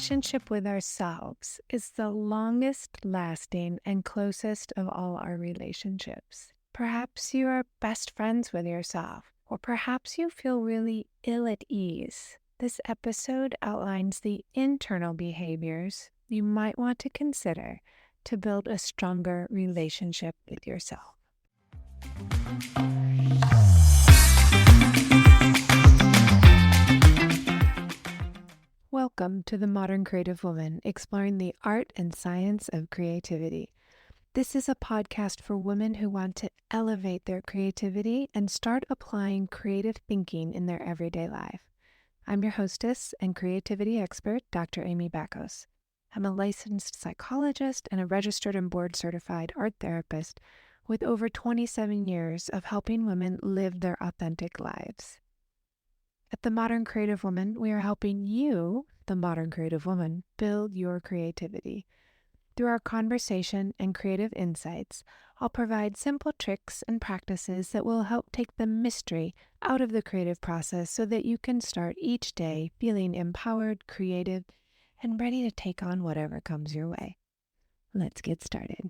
relationship with ourselves is the longest lasting and closest of all our relationships. Perhaps you are best friends with yourself, or perhaps you feel really ill at ease. This episode outlines the internal behaviors you might want to consider to build a stronger relationship with yourself. Welcome to The Modern Creative Woman, exploring the art and science of creativity. This is a podcast for women who want to elevate their creativity and start applying creative thinking in their everyday life. I'm your hostess and creativity expert, Dr. Amy Bakos. I'm a licensed psychologist and a registered and board-certified art therapist with over 27 years of helping women live their authentic lives. At The Modern Creative Woman, we are helping you, the modern creative woman, build your creativity. Through our conversation and creative insights, I'll provide simple tricks and practices that will help take the mystery out of the creative process so that you can start each day feeling empowered, creative, and ready to take on whatever comes your way. Let's get started.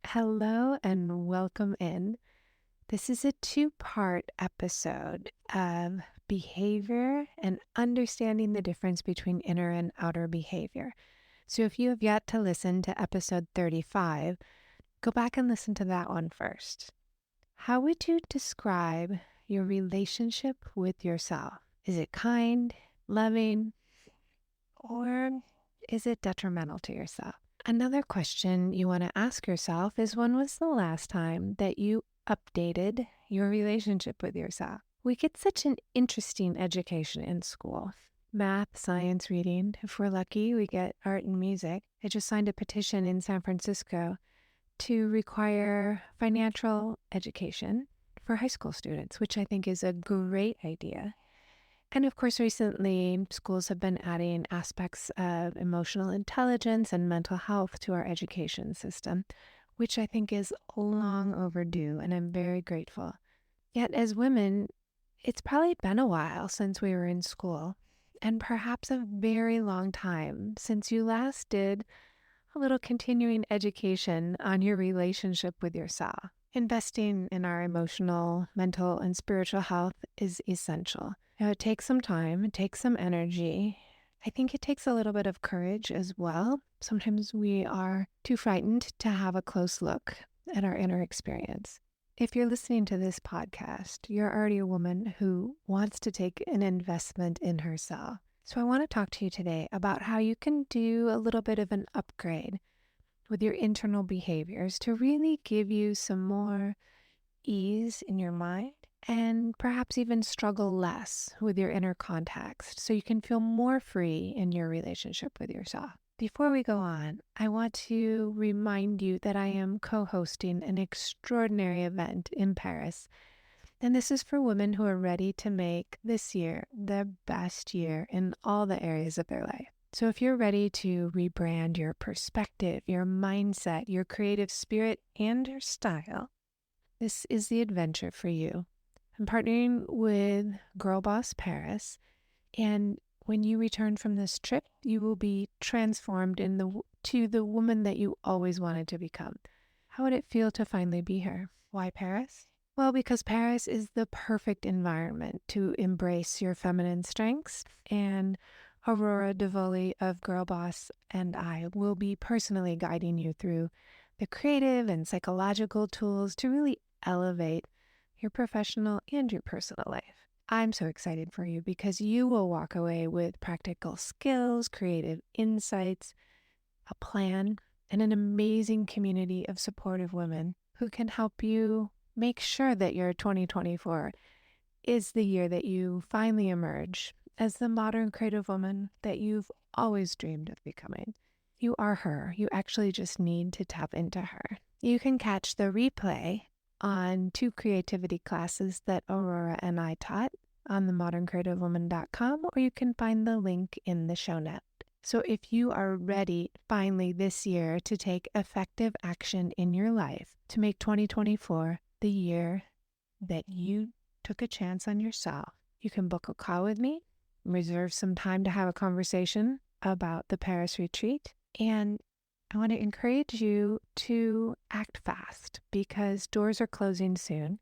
Hello and welcome in. This is a two-part episode of behavior and understanding the difference between inner and outer behavior. So if you have yet to listen to episode 35, go back and listen to that one first. How would you describe your relationship with yourself? Is it kind, loving, or is it detrimental to yourself? Another question you want to ask yourself is, when was the last time that you updated your relationship with yourself? We get such an interesting education in school. Math, science, reading. If we're lucky, we get art and music. I just signed a petition in San Francisco to require financial education for high school students, which I think is a great idea. And of course, recently, schools have been adding aspects of emotional intelligence and mental health to our education system, which I think is long overdue, and I'm very grateful. Yet as women, it's probably been a while since we were in school, and perhaps a very long time since you last did a little continuing education on your relationship with yourself. Investing in our emotional, mental, and spiritual health is essential. Now, it takes some time, it takes some energy. I think it takes a little bit of courage as well. Sometimes we are too frightened to have a close look at our inner experience. If you're listening to this podcast, you're already a woman who wants to take an investment in herself. So I want to talk to you today about how you can do a little bit of an upgrade with your internal behaviors to really give you some more ease in your mind and perhaps even struggle less with your inner context so you can feel more free in your relationship with yourself. Before we go on, I want to remind you that I am co-hosting an extraordinary event in Paris. And this is for women who are ready to make this year their best year in all the areas of their life. So if you're ready to rebrand your perspective, your mindset, your creative spirit, and your style, this is the adventure for you. I'm partnering with Girl Boss Paris, and when you return from this trip, you will be transformed to the woman that you always wanted to become. How would it feel to finally be her? Why Paris? Well, because Paris is the perfect environment to embrace your feminine strengths, and Aurora Devoli of Girl Boss and I will be personally guiding you through the creative and psychological tools to really elevate your professional and your personal life. I'm so excited for you because you will walk away with practical skills, creative insights, a plan, and an amazing community of supportive women who can help you make sure that your 2024 is the year that you finally emerge as the modern creative woman that you've always dreamed of becoming. You are her. You actually just need to tap into her. You can catch the replay on 2 creativity classes that Aurora and I taught on themoderncreativewoman.com, or you can find the link in the show note. So if you are ready finally this year to take effective action in your life to make 2024 the year that you took a chance on yourself, you can book a call with me reserve some time to have a conversation about the Paris retreat. And I want to encourage you to act fast because doors are closing soon.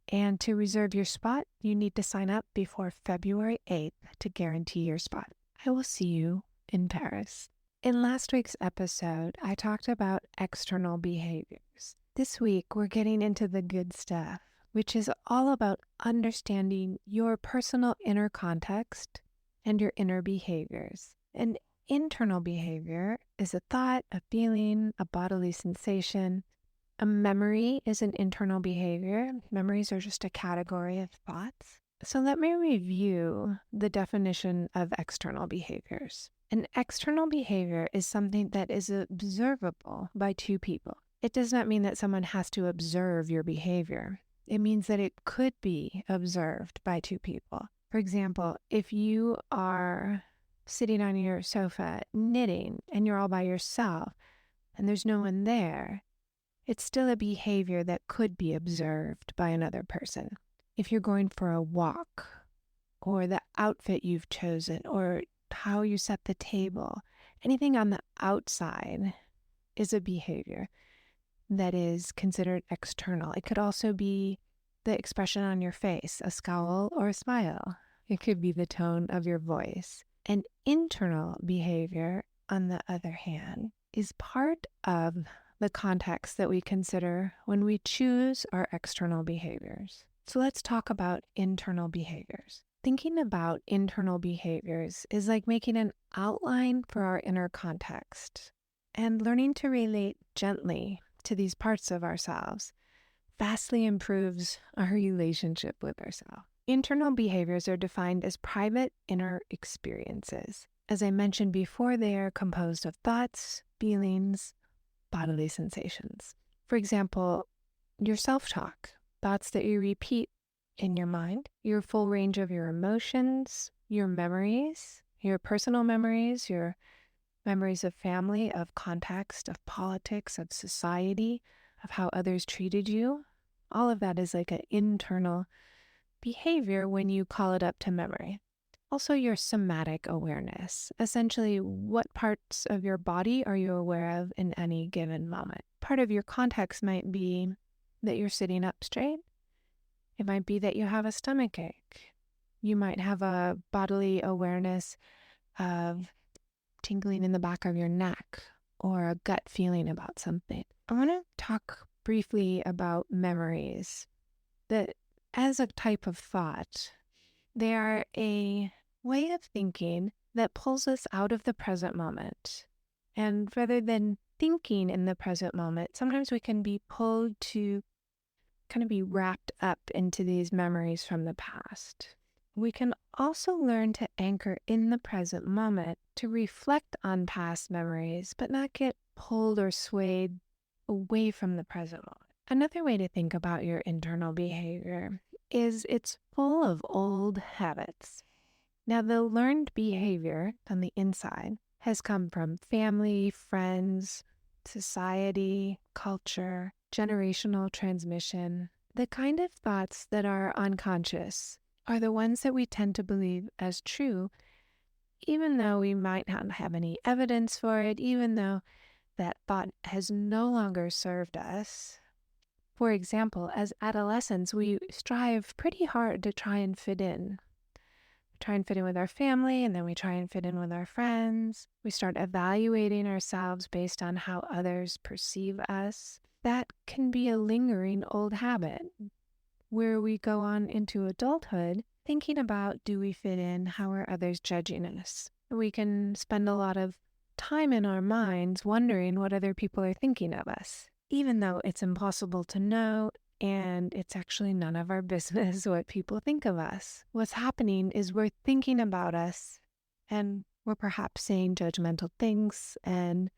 And to reserve your spot, you need to sign up before February 8th to guarantee your spot. I will see you in Paris. In last week's episode, I talked about external behaviors. This week, we're getting into the good stuff, which is all about understanding your personal inner context and your inner behaviors. An internal behavior is a thought, a feeling, a bodily sensation. A memory is an internal behavior. Memories are just a category of thoughts. So let me review the definition of external behaviors. An external behavior is something that is observable by two people. It does not mean that someone has to observe your behavior. It means that it could be observed by two people. For example, if you are sitting on your sofa knitting and you're all by yourself and there's no one there, it's still a behavior that could be observed by another person. If you're going for a walk, or the outfit you've chosen, or how you set the table, anything on the outside is a behavior that is considered external. It could also be the expression on your face, a scowl or a smile. It could be the tone of your voice. An internal behavior, on the other hand, is part of the context that we consider when we choose our external behaviors. So let's talk about internal behaviors. Thinking about internal behaviors is like making an outline for our inner context, and learning to relate gently to these parts of ourselves vastly improves our relationship with ourselves. Internal behaviors are defined as private inner experiences. As I mentioned before, they are composed of thoughts, feelings, bodily sensations. For example, your self-talk, thoughts that you repeat in your mind, your full range of your emotions, your memories, your personal memories, your memories of family, of context, of politics, of society, of how others treated you. All of that is like an internal behavior when you call it up to memory. Also, your somatic awareness. Essentially, what parts of your body are you aware of in any given moment? Part of your context might be that you're sitting up straight. It might be that you have a stomach ache. You might have a bodily awareness of tingling in the back of your neck or a gut feeling about something. I want to talk briefly about memories. That as a type of thought, they are a way of thinking that pulls us out of the present moment. And rather than thinking in the present moment, sometimes we can be pulled to kind of be wrapped up into these memories from the past. We can also learn to anchor in the present moment, to reflect on past memories, but not get pulled or swayed away from the present moment. Another way to think about your internal behavior is it's full of old habits. Now, the learned behavior on the inside has come from family, friends, society, culture, generational transmission. The kind of thoughts that are unconscious are the ones that we tend to believe as true, even though we might not have any evidence for it, even though that thought has no longer served us. For example, as adolescents, we strive pretty hard to try and fit in. We try and fit in with our family, and then we try and fit in with our friends. We start evaluating ourselves based on how others perceive us. That can be a lingering old habit where we go on into adulthood thinking about, do we fit in? How are others judging us? We can spend a lot of time in our minds wondering what other people are thinking of us, even though it's impossible to know and it's actually none of our business what people think of us. What's happening is we're thinking about us and we're perhaps saying judgmental things and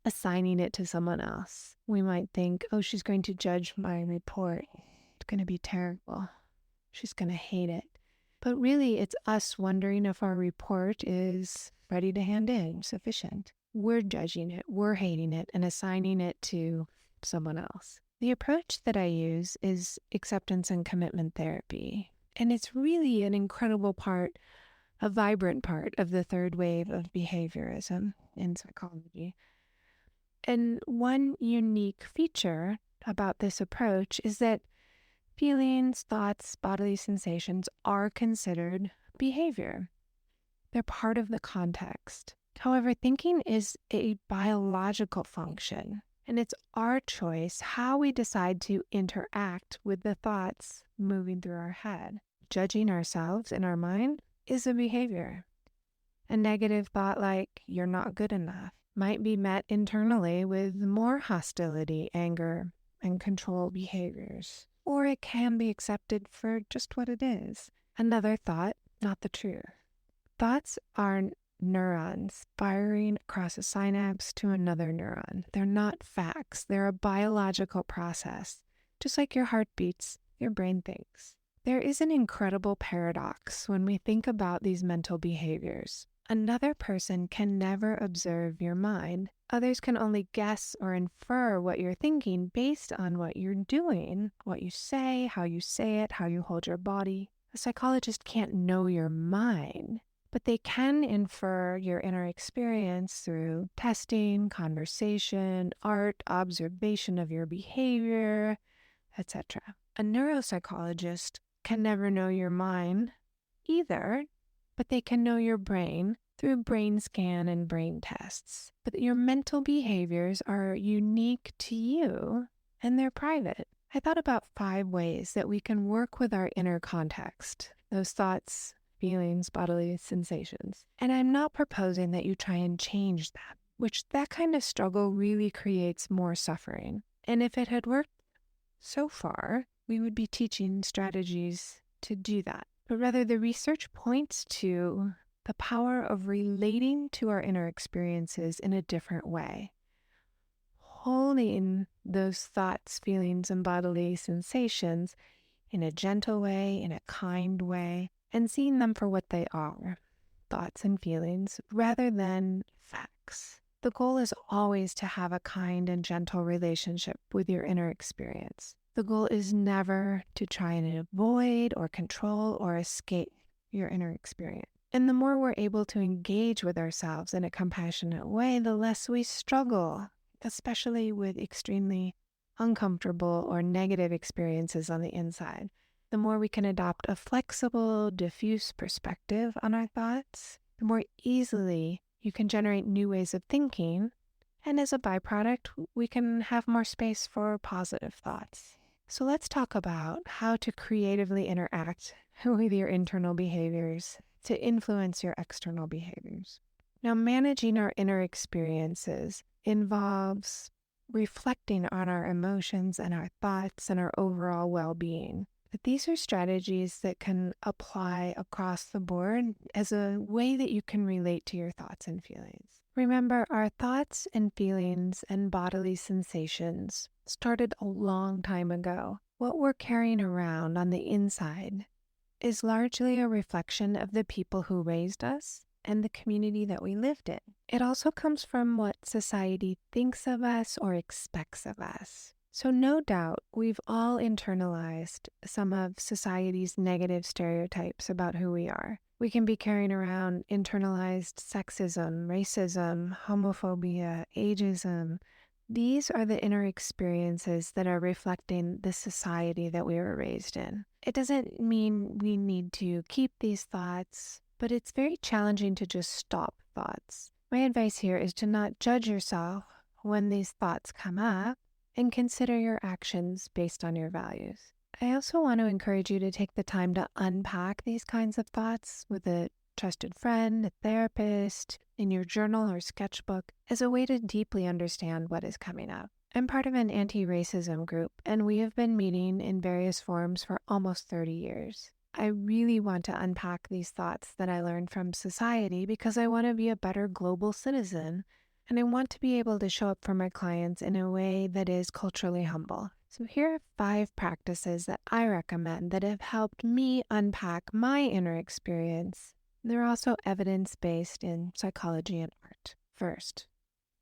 assigning it to someone else. We might think, oh, she's going to judge my report. It's going to be terrible. She's going to hate it. But really, it's us wondering if our report is ready to hand in, sufficient. We're judging it, we're hating it, and assigning it to someone else. The approach that I use is acceptance and commitment therapy. And it's really an incredible part a vibrant part of the third wave of behaviorism in psychology. And one unique feature about this approach is that feelings, thoughts, bodily sensations are considered behavior. They're part of the context. However, thinking is a biological function, and it's our choice how we decide to interact with the thoughts moving through our head. Judging ourselves in our mind is a behavior. A negative thought like, you're not good enough, might be met internally with more hostility, anger, and control behaviors. Or it can be accepted for just what it is. Another thought, not the truth. Thoughts are neurons firing across a synapse to another neuron. They're not facts. They're a biological process. Just like your heart beats, your brain thinks. There is an incredible paradox when we think about these mental behaviors. Another person can never observe your mind. Others can only guess or infer what you're thinking based on what you're doing, what you say it, how you hold your body. A psychologist can't know your mind, but they can infer your inner experience through testing, conversation, art, observation of your behavior, etc. A neuropsychologist can never know your mind either, but they can know your brain through brain scan and brain tests. But your mental behaviors are unique to you and they're private. I thought about 5 ways that we can work with our inner context, those thoughts, feelings, bodily sensations. And I'm not proposing that you try and change that, which that kind of struggle really creates more suffering. And if it had worked so far, we would be teaching strategies to do that. But rather, the research points to the power of relating to our inner experiences in a different way. Holding those thoughts, feelings, and bodily sensations in a gentle way, in a kind way, and seeing them for what they are, thoughts and feelings, rather than facts. The goal is always to have a kind and gentle relationship with your inner experience. The goal is never to try and avoid or control or escape your inner experience. And the more we're able to engage with ourselves in a compassionate way, the less we struggle, especially with extremely uncomfortable or negative experiences on the inside. The more we can adopt a flexible, diffuse perspective on our thoughts, the more easily you can generate new ways of thinking. And as a byproduct, we can have more space for positive thoughts. So let's talk about how to creatively interact with your internal behaviors to influence your external behaviors. Now, managing our inner experiences involves reflecting on our emotions and our thoughts and our overall well-being. But these are strategies that can apply across the board as a way that you can relate to your thoughts and feelings. Remember, our thoughts and feelings and bodily sensations started a long time ago. What we're carrying around on the inside is largely a reflection of the people who raised us and the community that we lived in. It also comes from what society thinks of us or expects of us. So no doubt we've all internalized some of society's negative stereotypes about who we are. We can be carrying around internalized sexism, racism, homophobia, ageism. These are the inner experiences that are reflecting the society that we were raised in. It doesn't mean we need to keep these thoughts, but it's very challenging to just stop thoughts. My advice here is to not judge yourself when these thoughts come up and consider your actions based on your values. I also want to encourage you to take the time to unpack these kinds of thoughts with a trusted friend, a therapist, in your journal or sketchbook as a way to deeply understand what is coming up. I'm part of an anti-racism group, and we have been meeting in various forms for almost 30 years. I really want to unpack these thoughts that I learned from society because I want to be a better global citizen, and I want to be able to show up for my clients in a way that is culturally humble. So here are 5 practices that I recommend that have helped me unpack my inner experience. They're also evidence-based in psychology and art. First,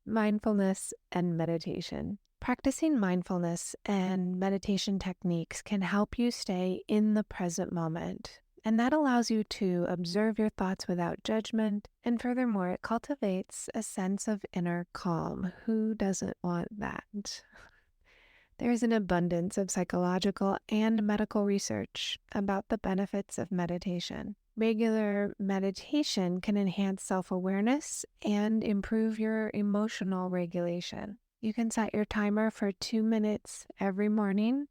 mindfulness and meditation. Practicing mindfulness and meditation techniques can help you stay in the present moment And that allows you to observe your thoughts without judgment. And furthermore, it cultivates a sense of inner calm. Who doesn't want that? There is an abundance of psychological and medical research about the benefits of meditation. Regular meditation can enhance self-awareness and improve your emotional regulation. You can set your timer for 2 minutes every morning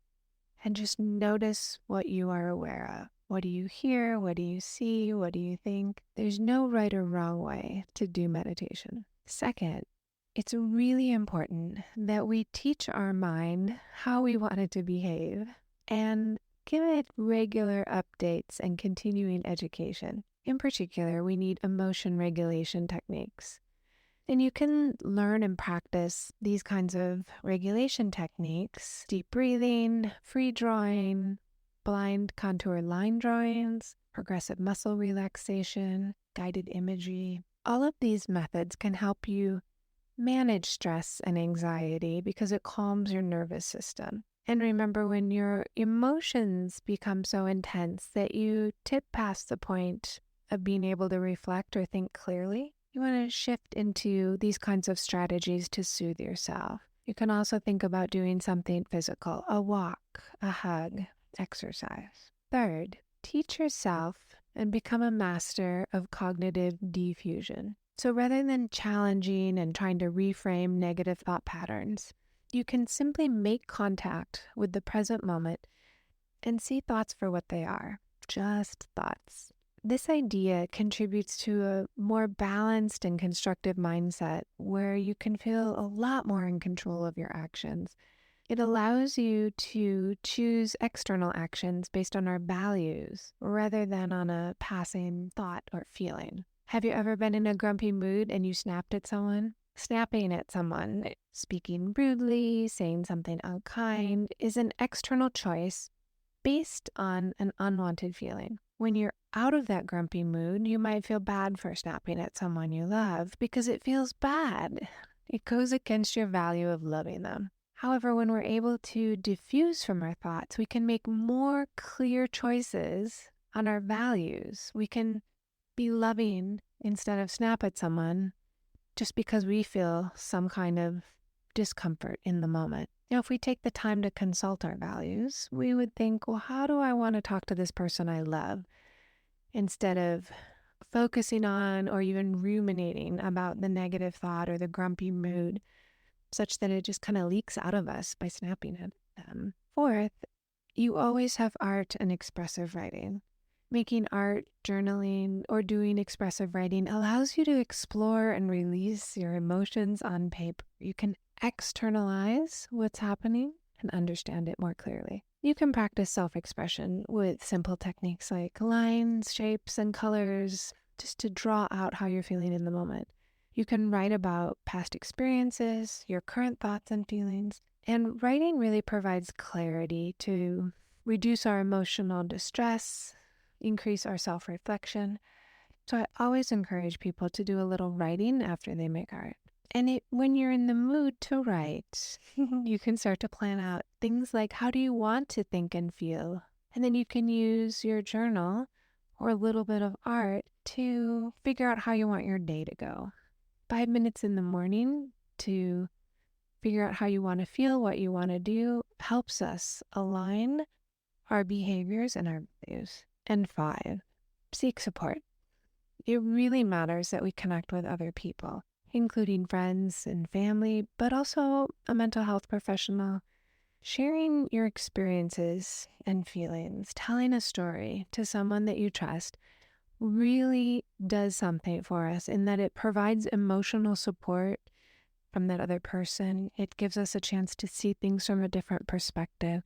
and just notice what you are aware of. What do you hear? What do you see? What do you think? There's no right or wrong way to do meditation. Second, it's really important that we teach our mind how we want it to behave and give it regular updates and continuing education. In particular, we need emotion regulation techniques. And you can learn and practice these kinds of regulation techniques: deep breathing, free drawing, blind contour line drawings, progressive muscle relaxation, guided imagery. All of these methods can help you manage stress and anxiety because it calms your nervous system. And remember, when your emotions become so intense that you tip past the point of being able to reflect or think clearly, you want to shift into these kinds of strategies to soothe yourself. You can also think about doing something physical: a walk, a hug, exercise. Third, teach yourself and become a master of cognitive diffusion. So rather than challenging and trying to reframe negative thought patterns, you can simply make contact with the present moment and see thoughts for what they are: just thoughts. This idea contributes to a more balanced and constructive mindset where you can feel a lot more in control of your actions. It allows you to choose external actions based on our values rather than on a passing thought or feeling. Have you ever been in a grumpy mood and you snapped at someone? Snapping at someone, speaking rudely, saying something unkind, is an external choice based on an unwanted feeling. When you're out of that grumpy mood, you might feel bad for snapping at someone you love because it feels bad. It goes against your value of loving them. However, when we're able to diffuse from our thoughts, we can make more clear choices on our values. We can be loving instead of snap at someone just because we feel some kind of discomfort in the moment. Now, if we take the time to consult our values, we would think, well, how do I want to talk to this person I love? Instead of focusing on or even ruminating about the negative thought or the grumpy mood, such that it just kind of leaks out of us by snapping at them. Fourth, you always have art and expressive writing. Making art, journaling, or doing expressive writing allows you to explore and release your emotions on paper. You can externalize what's happening and understand it more clearly. You can practice self-expression with simple techniques like lines, shapes, and colors, just to draw out how you're feeling in the moment. You can write about past experiences, your current thoughts and feelings, and writing really provides clarity to reduce our emotional distress, increase our self-reflection. So I always encourage people to do a little writing after they make art. And when you're in the mood to write, you can start to plan out things like, how do you want to think and feel? And then you can use your journal or a little bit of art to figure out how you want your day to go. 5 minutes in the morning to figure out how you want to feel, what you want to do, helps us align our behaviors and our values. And 5, seek support. It really matters that we connect with other people, including friends and family, but also a mental health professional. Sharing your experiences and feelings, telling a story to someone that you trust, really does something for us in that it provides emotional support from that other person. It gives us a chance to see things from a different perspective.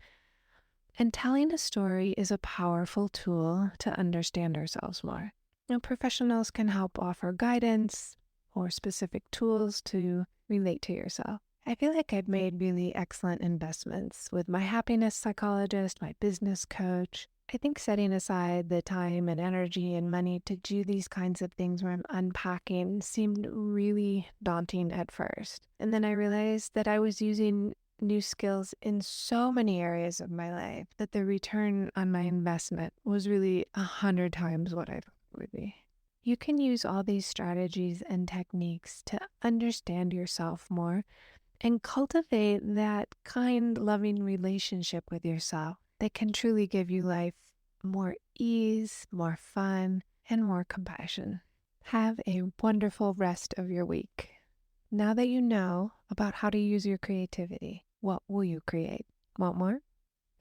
And telling a story is a powerful tool to understand ourselves more. Now, professionals can help offer guidance or specific tools to relate to yourself. I feel like I've made really excellent investments with my happiness psychologist, my business coach. I think setting aside the time and energy and money to do these kinds of things where I'm unpacking seemed really daunting at first. And then I realized that I was using new skills in so many areas of my life that the return on my investment was really 100 times what I thought it would be. You can use all these strategies and techniques to understand yourself more and cultivate that kind, loving relationship with yourself that can truly give you life more ease, more fun, and more compassion. Have a wonderful rest of your week. Now that you know about how to use your creativity, what will you create? Want more?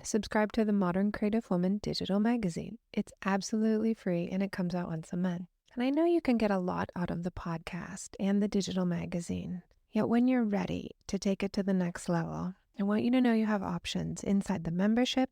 Subscribe to the Modern Creative Woman digital magazine. It's absolutely free and it comes out once a month. And I know you can get a lot out of the podcast and the digital magazine. Yet when you're ready to take it to the next level, I want you to know you have options inside the membership.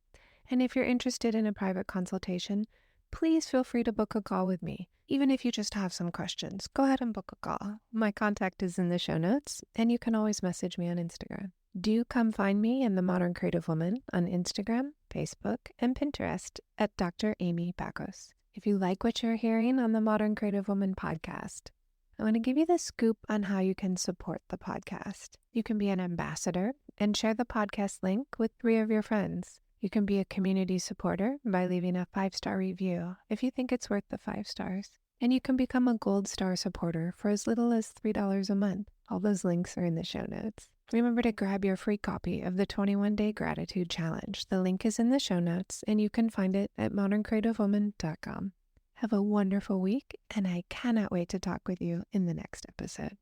And if you're interested in a private consultation, please feel free to book a call with me. Even if you just have some questions, go ahead and book a call. My contact is in the show notes, and you can always message me on Instagram. Do come find me and the Modern Creative Woman on Instagram, Facebook, and Pinterest at Dr. Amy Bacos. If you like what you're hearing on the Modern Creative Woman podcast, I want to give you the scoop on how you can support the podcast. You can be an ambassador and share the podcast link with 3 of your friends. You can be a community supporter by leaving a 5-star review if you think it's worth the 5 stars. And you can become a gold star supporter for as little as $3 a month. All those links are in the show notes. Remember to grab your free copy of the 21-Day Gratitude Challenge. The link is in the show notes, and you can find it at moderncreativewoman.com. Have a wonderful week, and I cannot wait to talk with you in the next episode.